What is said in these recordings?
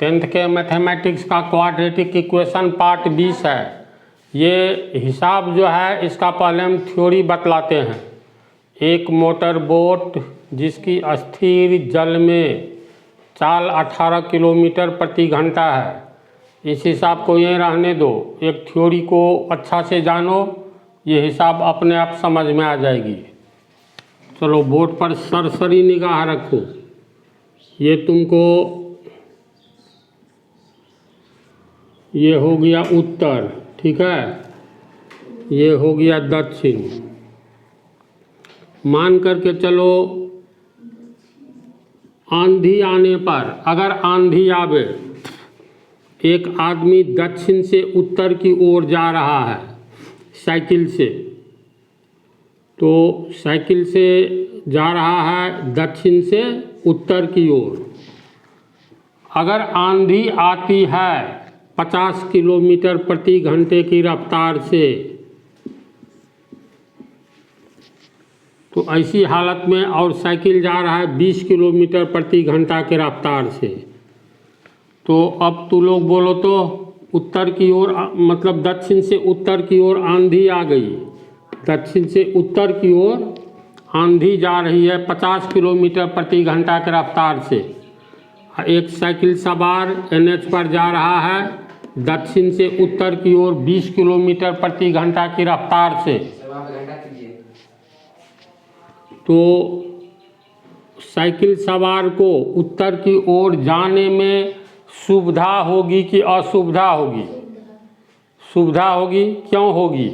10th के mathematics का quadratic equation part 20 है। ये हिसाब जो है इसका पहले हम थ्योरी बतलाते हैं। एक मोटर बोट जिसकी स्थिर जल में चाल 18 किलोमीटर प्रति घंटा है, इस हिसाब को यहीं रहने दो। एक थ्योरी को अच्छा से जानो, ये हिसाब अपने आप समझ में आ जाएगी। चलो बोर्ड पर सरसरी निगाह रखो। ये तुमको ये हो गया उत्तर, ठीक है, ये हो गया दक्षिण। मान करके चलो आंधी आने पर, अगर आंधी आवे, एक आदमी दक्षिण से उत्तर की ओर जा रहा है साइकिल से, तो साइकिल से जा रहा है दक्षिण से उत्तर की ओर। अगर आंधी आती है 50 किलोमीटर प्रति घंटे की रफ्तार से, तो ऐसी हालत में, और साइकिल जा रहा है 20 किलोमीटर प्रति घंटा की रफ्तार से, तो अब तू लोग बोलो तो उत्तर की ओर, मतलब दक्षिण से उत्तर की ओर आंधी आ गई। दक्षिण से उत्तर की ओर आंधी जा रही है 50 किलोमीटर प्रति घंटा की रफ्तार से। एक साइकिल सवार NH पर जा रहा है दक्षिण से उत्तर की ओर 20 किलोमीटर प्रति घंटा की रफ्तार से, तो साइकिल सवार को उत्तर की ओर जाने में सुविधा होगी कि असुविधा होगी? सुविधा होगी। क्यों होगी?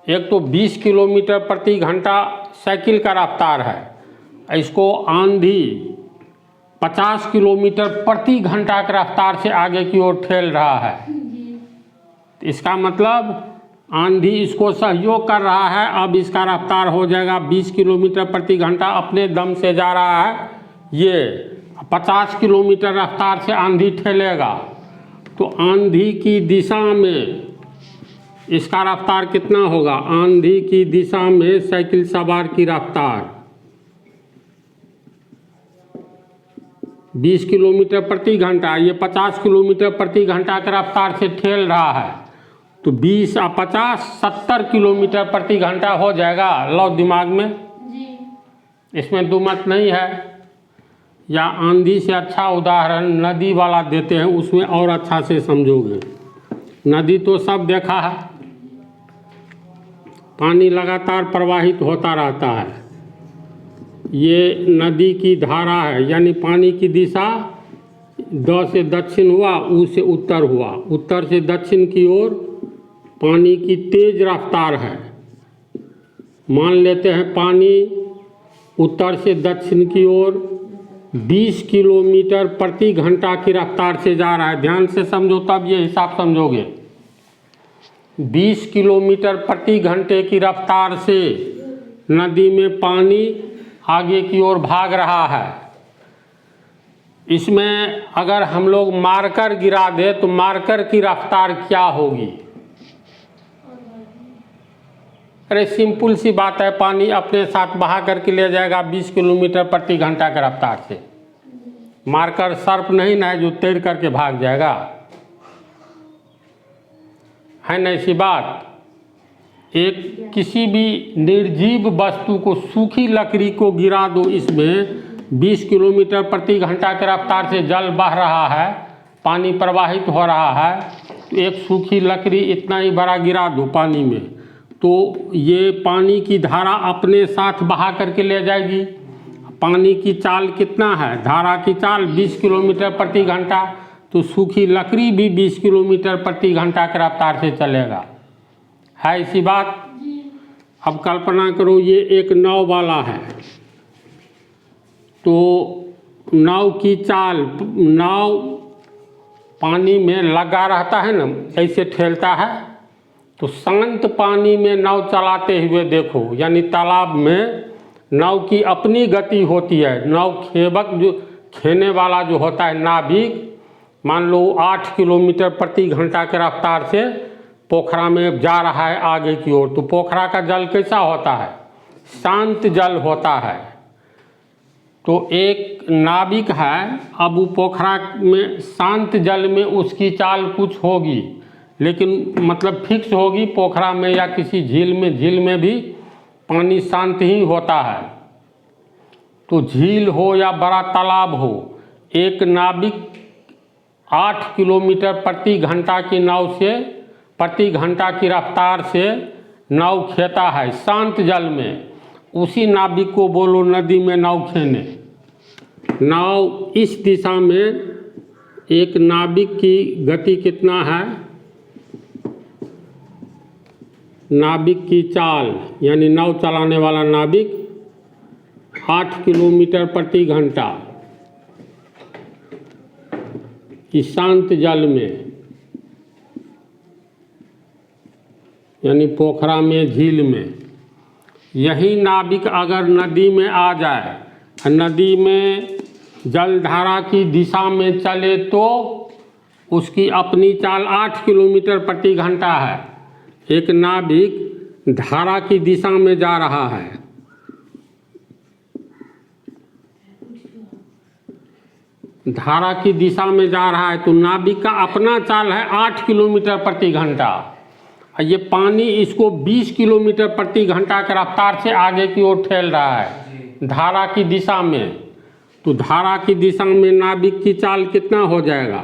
एक तो 20 किलोमीटर प्रति घंटा साइकिल का रफ्तार है, इसको आंधी 50 किलोमीटर प्रति घंटा की रफ्तार से आगे की ओर ठेल रहा है। इसका मतलब आंधी इसको सहयोग कर रहा है। अब इसका रफ्तार हो जाएगा 20 किलोमीटर प्रति घंटा, अपने दम से जा रहा है, ये 50 किलोमीटर रफ्तार से आंधी ठेलेगा, तो आंधी की दिशा में इसका रफ्तार कितना होगा? आंधी की दिशा में साइकिल सवार की रफ्तार 20 किलोमीटर प्रति घंटा, ये 50 किलोमीटर प्रति घंटा की रफ्तार से ठेल रहा है, तो 20 और 50 70 किलोमीटर प्रति घंटा हो जाएगा। लो दिमाग में जी। इसमें दो मत नहीं है। या आंधी से अच्छा उदाहरण नदी वाला देते हैं, उसमें और अच्छा से समझोगे। नदी तो सब देखा है, पानी लगातार प्रवाहित होता रहता है। ये नदी की धारा है, यानी पानी की दिशा द से दक्षिण हुआ, उ से उत्तर हुआ, उत्तर से दक्षिण की ओर पानी की तेज रफ्तार है। मान लेते हैं पानी उत्तर से दक्षिण की ओर 20 किलोमीटर प्रति घंटा की रफ्तार से जा रहा है। ध्यान से समझो तब ये हिसाब समझोगे। 20 किलोमीटर प्रति घंटे की रफ्तार से नदी में पानी आगे की ओर भाग रहा है। इसमें अगर हम लोग मार्कर गिरा दे तो मार्कर की रफ्तार क्या होगी? अरे सिंपल सी बात है, पानी अपने साथ बहा करके ले जाएगा 20 किलोमीटर प्रति घंटा की रफ्तार से। मार्कर सर्प नहीं ना है जो तैर करके भाग जाएगा, है ना ऐसी बात। एक किसी भी निर्जीव वस्तु को, सूखी लकड़ी को गिरा दो, इसमें 20 किलोमीटर प्रति घंटा की रफ्तार से जल बह रहा है, पानी प्रवाहित हो रहा है, तो एक सूखी लकड़ी इतना ही बड़ा गिरा दो पानी में, तो ये पानी की धारा अपने साथ बहा करके ले जाएगी। पानी की चाल कितना है? धारा की चाल 20 किलोमीटर प्रति घंटा, तो सूखी लकड़ी भी 20 किलोमीटर प्रति घंटा की रफ्तार से चलेगा, है इसी बात। अब कल्पना करो ये एक नाव वाला है, तो नाव की चाल, नाव पानी में लगा रहता है ना, ऐसे ठेलता है, तो शांत पानी में नाव चलाते हुए देखो, यानी तालाब में नाव की अपनी गति होती है। नाव खेवक जो खेने वाला जो होता है नाविक, मान लो 8 किलोमीटर प्रति घंटा की रफ्तार से पोखरा में जा रहा है आगे की ओर, तो पोखरा का जल कैसा होता है? शांत जल होता है। तो एक एक नाविक है, अब वो पोखरा में शांत जल में उसकी चाल कुछ होगी, लेकिन मतलब फिक्स होगी पोखरा में या किसी झील में भी पानी शांत ही होता है। तो झील हो या बड़ा तालाब हो, एक नाविक 8 किलोमीटर प्रति घंटा की नाव से, प्रति घंटा की रफ्तार से नाव खेता है शांत जल में। उसी नाविक को बोलो नदी में नाव खेने। नाव इस दिशा में एक नाविक की गति कितना है, नाविक की चाल यानी नाव चलाने वाला नाविक 8 किलोमीटर प्रति घंटा इस शांत जल में, यानी पोखरा में, झील में। यही नाविक अगर नदी में आ जाए, नदी में जलधारा की दिशा में चले तो उसकी अपनी चाल 8 किलोमीटर प्रति घंटा है। एक नाविक धारा की दिशा में जा रहा है, धारा की दिशा में जा रहा है, तो नाविक का अपना चाल है 8 किलोमीटर प्रति घंटा। ये पानी इसको 20 किलोमीटर प्रति घंटा की रफ्तार से आगे की ओर ठेल रहा है धारा की दिशा में। तो धारा की दिशा में नाविक की चाल कितना हो जाएगा,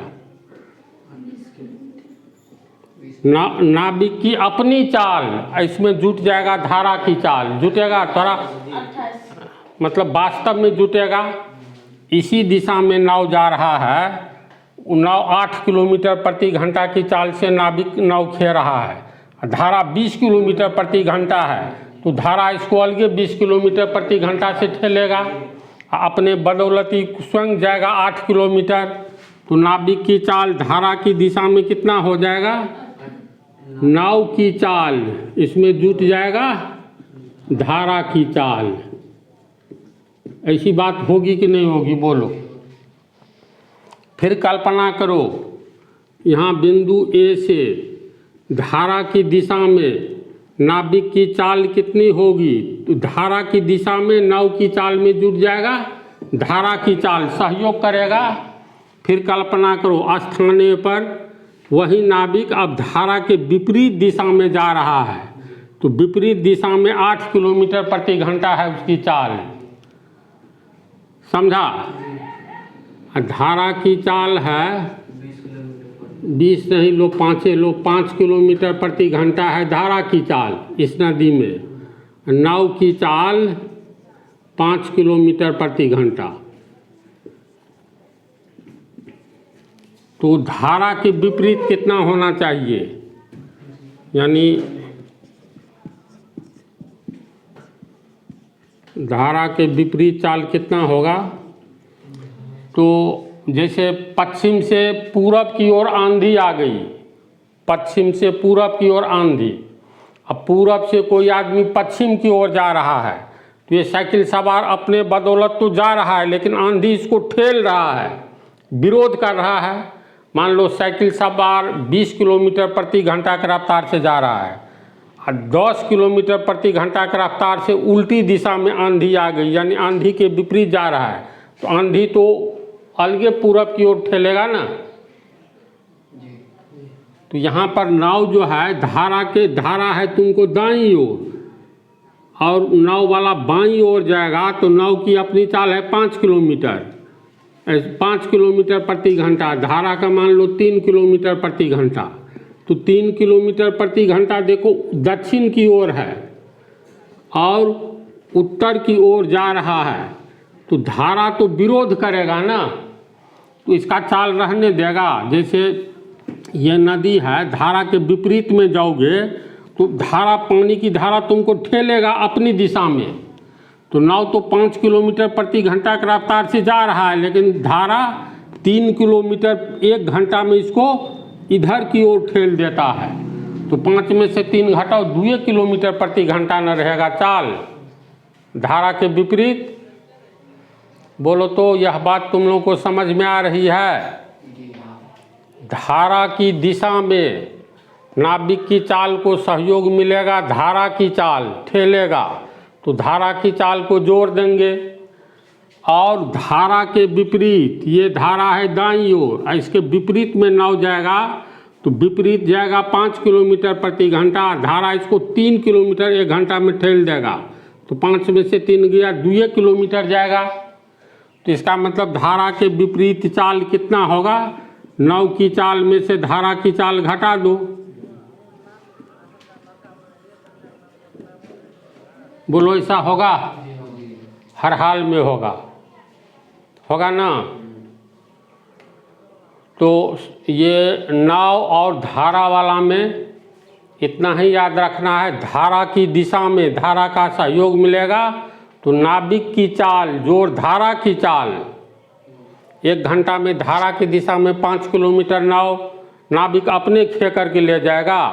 नाविक की अपनी चाल इसमें जुट जाएगा, धारा की चाल जुटेगा थोड़ा, मतलब वास्तव में जुटेगा। इसी दिशा में नाव जा रहा है, नाव 8 किलोमीटर प्रति घंटा की चाल से नाविक नाव खे रहा है, धारा 20 किलोमीटर प्रति घंटा है, तो धारा इसको अलगे 20 किलोमीटर प्रति घंटा से ठेलेगा, अपने बदौलती स्वयं जाएगा 8 किलोमीटर। तो नाविक की चाल धारा की दिशा में कितना हो जाएगा, नाव की चाल इसमें जुट जाएगा धारा की चाल। ऐसी बात होगी कि नहीं होगी, बोलो। फिर कल्पना करो, यहाँ बिंदु ए से धारा की दिशा में नाविक की चाल कितनी होगी, तो धारा की दिशा में नाव की चाल में जुट जाएगा धारा की चाल, सहयोग करेगा। फिर कल्पना करो, स्थानीय पर वही नाविक अब धारा के विपरीत दिशा में जा रहा है, तो विपरीत दिशा में 8 किलोमीटर प्रति घंटा है उसकी चाल, समझा। धारा की चाल है 20 नहीं लो 5 किलोमीटर प्रति घंटा है धारा की चाल इस नदी में, नाव की चाल 5 किलोमीटर प्रति घंटा। तो धारा के विपरीत कितना होना चाहिए, यानी धारा के विपरीत चाल कितना होगा, तो जैसे पश्चिम से पूरब की ओर आंधी आ गई, पश्चिम से पूरब की ओर आंधी, अब पूरब से कोई आदमी पश्चिम की ओर जा रहा है, तो ये साइकिल सवार अपने बदौलत तो जा रहा है, लेकिन आंधी इसको ठेल रहा है, विरोध कर रहा है। मान लो साइकिल सवार 20 किलोमीटर प्रति घंटा की रफ्तार से जा रहा है और 10 किलोमीटर प्रति घंटा की रफ्तार से उल्टी दिशा में आंधी आ गई, यानी आंधी के विपरीत जा रहा है, तो आंधी तो अलगे पूरब की ओर ठेलेगा ना। तो यहाँ पर नाव जो है धारा है तुमको दाईं ओर और नाव वाला बाईं ओर जाएगा, तो नाव की अपनी चाल है 5 किलोमीटर, 5 किलोमीटर प्रति घंटा। धारा का मान लो 3 किलोमीटर प्रति घंटा, तो 3 किलोमीटर प्रति घंटा देखो दक्षिण की ओर है और उत्तर की ओर जा रहा है, तो धारा तो विरोध करेगा ना, तो इसका चाल रहने देगा। जैसे ये नदी है, धारा के विपरीत में जाओगे तो धारा, पानी की धारा तुमको ठेलेगा अपनी दिशा में, तो नाव तो 5 किलोमीटर प्रति घंटा की रफ्तार से जा रहा है, लेकिन धारा 3 किलोमीटर 1 घंटा में इसको इधर की ओर ठेल देता है, तो 5 में से 3 घटाओ, 2 किलोमीटर प्रति घंटा न रहेगा चाल धारा के विपरीत। बोलो तो यह बात तुम लोगों को समझ में आ रही है। धारा की दिशा में नाविक की चाल को सहयोग मिलेगा, धारा की चाल ठेलेगा, तो धारा की चाल को जोड़ देंगे, और धारा के विपरीत, ये धारा है दाईं ओर, इसके विपरीत में नाव जाएगा तो विपरीत जाएगा 5 किलोमीटर प्रति घंटा, धारा इसको 3 किलोमीटर 1 घंटा में ठेल देगा, तो 5 में से 3 गया 2 किलोमीटर जाएगा। तो इसका मतलब धारा के विपरीत चाल कितना होगा, नाव की चाल में से धारा की चाल घटा दो। बोलो ऐसा होगा? हर हाल में होगा ना। तो ये नाव और धारा वाला में इतना ही याद रखना है, धारा की दिशा में धारा का सहयोग मिलेगा तो नाविक की चाल जोड़ धारा की चाल, 1 घंटा में धारा की दिशा में 5 किलोमीटर नाविक अपने खे करके ले जाएगा,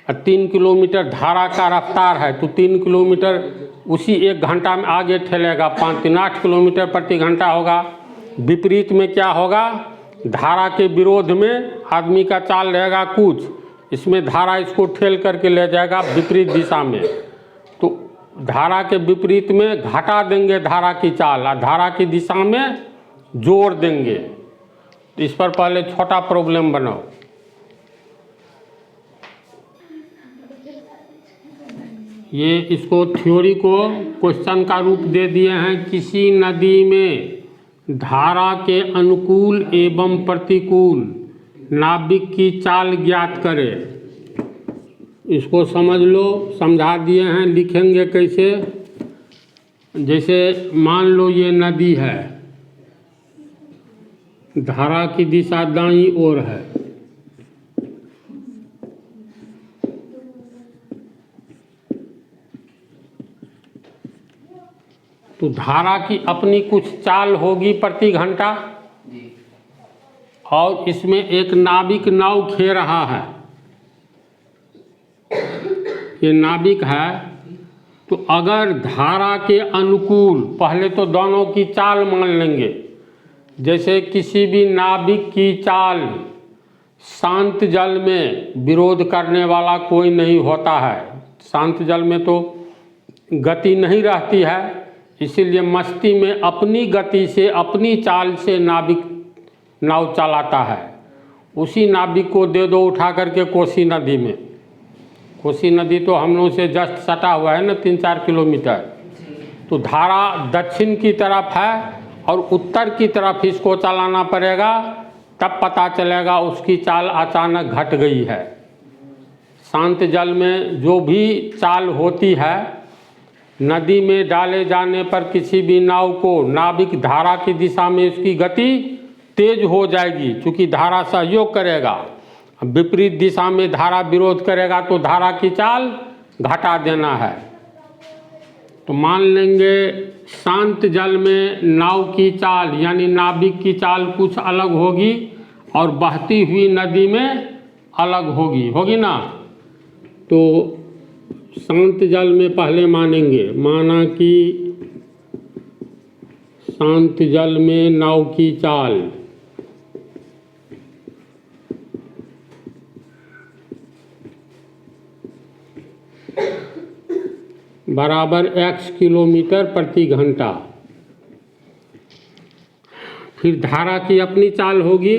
और 3 किलोमीटर धारा का रफ्तार है तो 3 किलोमीटर उसी 1 घंटा में आगे ठेलेगा, 5 3 8 किलोमीटर प्रति घंटा होगा। विपरीत में क्या होगा, धारा के विरोध में आदमी का चाल रहेगा कुछ, इसमें धारा इसको ठेल करके ले जाएगा विपरीत दिशा में, तो धारा के विपरीत में घटा देंगे धारा की चाल और धारा की दिशा में जोड़ देंगे। तो इस पर पहले छोटा प्रॉब्लम बनाओ। ये इसको थ्योरी को क्वेश्चन का रूप दे दिए हैं, किसी नदी में धारा के अनुकूल एवं प्रतिकूल नाविक की चाल ज्ञात करें। इसको समझ लो, समझा दिए हैं, लिखेंगे कैसे। जैसे मान लो ये नदी है, धारा की दिशा दाईं ओर है, तो धारा की अपनी कुछ चाल होगी प्रति घंटा, और इसमें एक नाविक नाव खे रहा है, ये नाविक है। तो अगर धारा के अनुकूल, पहले तो दोनों की चाल मान लेंगे, जैसे किसी भी नाविक की चाल शांत जल में विरोध करने वाला कोई नहीं होता है, शांत जल में तो गति नहीं रहती है, इसीलिए मस्ती में अपनी गति से अपनी चाल से नाविक नाव चलाता है। उसी नाविक को दे दो उठा करके कोसी नदी में, कोसी नदी तो हम लोगों से जस्ट सटा हुआ है ना 3-4 किलोमीटर, तो धारा दक्षिण की तरफ है और उत्तर की तरफ इसको चलाना पड़ेगा, तब पता चलेगा उसकी चाल अचानक घट गई है। शांत जल में जो भी चाल होती है, नदी में डाले जाने पर किसी भी नाव को नाविक धारा की दिशा में उसकी गति तेज हो जाएगी, क्योंकि धारा सहयोग करेगा। विपरीत दिशा में धारा विरोध करेगा तो धारा की चाल घटा देना है। तो मान लेंगे शांत जल में नाव की चाल यानी नाविक की चाल कुछ अलग होगी और बहती हुई नदी में अलग होगी ना। तो शांत जल में पहले मानेंगे, माना कि शांत जल में नाव की चाल बराबर x किलोमीटर प्रति घंटा। फिर धारा की अपनी चाल होगी,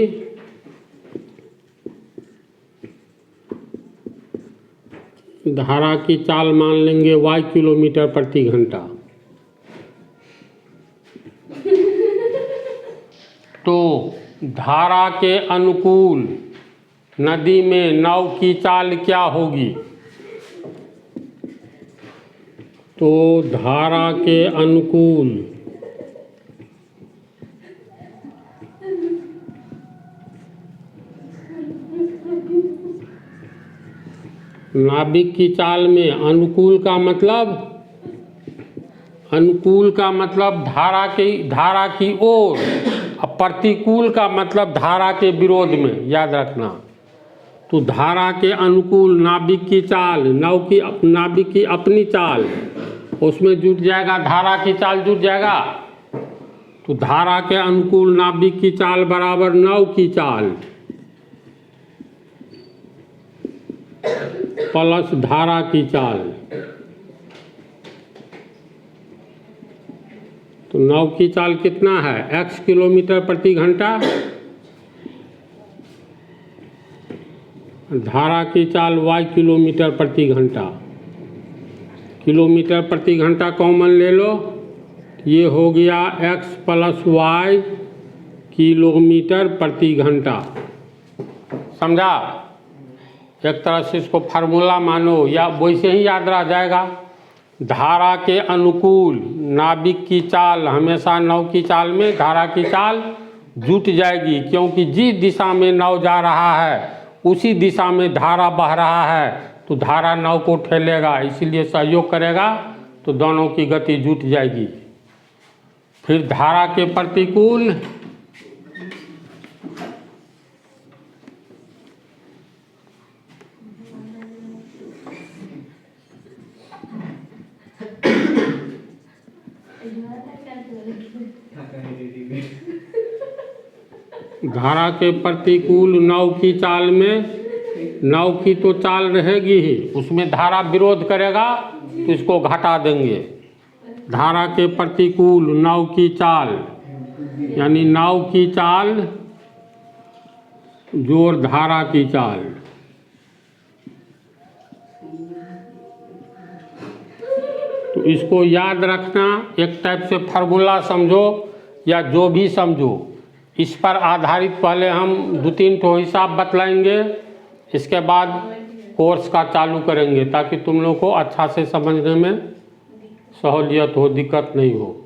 धारा की चाल मान लेंगे y किलोमीटर प्रति घंटा। तो धारा के अनुकूल नदी में नाव की चाल क्या होगी, तो धारा के अनुकूल नाविक की चाल में अनुकूल का मतलब धारा की ओर, और प्रतिकूल का मतलब धारा के विरोध में, याद रखना। तो धारा के अनुकूल नाविक की चाल, नाविक की अपनी चाल, उसमें जुट जाएगा धारा की चाल जुट जाएगा। तो धारा के अनुकूल नाविक की चाल बराबर नाव की चाल प्लस धारा की चाल। तो नाव की चाल कितना है? x किलोमीटर प्रति घंटा। धारा की चाल y किलोमीटर प्रति घंटा। किलोमीटर प्रति घंटा कॉमन ले लो, ये हो गया x प्लस वाई किलोमीटर प्रति घंटा। समझा? एक तरह से इसको फार्मूला मानो या वैसे ही याद रह जाएगा। धारा के अनुकूल नाविक की चाल, हमेशा नाव की चाल में धारा की चाल जुट जाएगी, क्योंकि जिस दिशा में नाव जा रहा है उसी दिशा में धारा बह रहा है, तो धारा नाव को ठेलेगा, इसीलिए सहयोग करेगा, तो दोनों की गति जुट जाएगी। फिर धारा के प्रतिकूल धारा के प्रतिकूल नाव की चाल में, नाव की तो चाल रहेगी ही, उसमें धारा विरोध करेगा तो इसको घटा देंगे। धारा के प्रतिकूल नाव की चाल यानी नाव की चाल जोड़ धारा की चाल। तो इसको याद रखना, एक टाइप से फार्मूला समझो या जो भी समझो, इस पर आधारित पहले हम 2-3 ठो हिसाब बतलाएंगे, इसके बाद कोर्स का चालू करेंगे ताकि तुम लोग को अच्छा से समझने में सहूलियत हो, दिक्कत नहीं हो।